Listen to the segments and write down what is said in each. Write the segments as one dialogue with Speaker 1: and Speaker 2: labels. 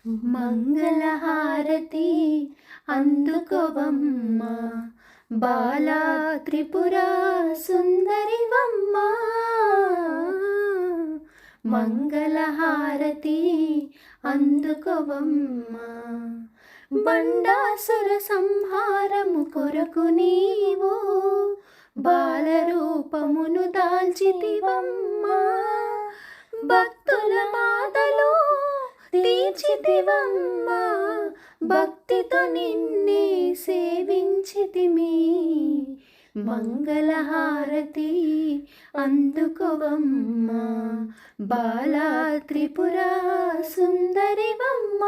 Speaker 1: మంగళహారతి అందుకోవమ్మ, బాలా త్రిపుర సుందరివమ్మ. మంగళహారతి అందుకోవమ్మ, బండాసుర సంహారము కొరకు నీవు బాలరూపమును దాల్చితివమ్మ. భక్తుల బాధలు తీర్చితివమ్మ, భక్తితో నిన్నే సేవించితిమి. మంగళహారతి అందుకోవమ్మ, బాలా త్రిపుర సుందరివమ్మ.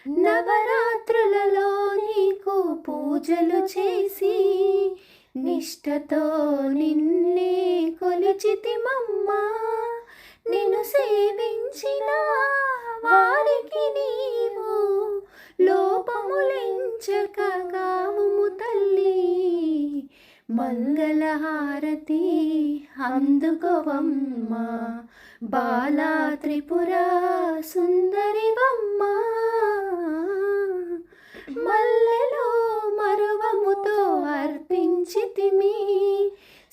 Speaker 1: నవరాత్రులలో నీకు పూజలు చేసి నిష్టతో నిన్నే కొలిచితిమమ్మ. నిన్ను సేవించిన వారికి నీవు లోపములెంచక కాముము తల్లి. మంగళహారతి అందుకోవమ్మ, బాలా త్రిపుర సుందరివమ్మ. మల్లెలో మరువముతో అర్పించితిమి,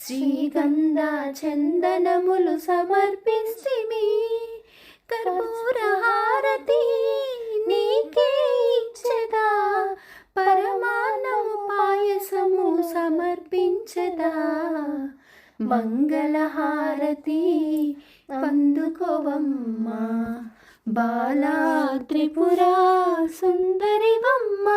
Speaker 1: శ్రీగంధ చందనములు సమర్పిస్తిమి. కర్పూర హారతి నీకే ఇచ్చెదా, పరమాన్నము పాయసము సమర్పించెదా. మంగళహారతి అందుకోవమ్మ, బాలా త్రిపుర సుందరివమ్మ.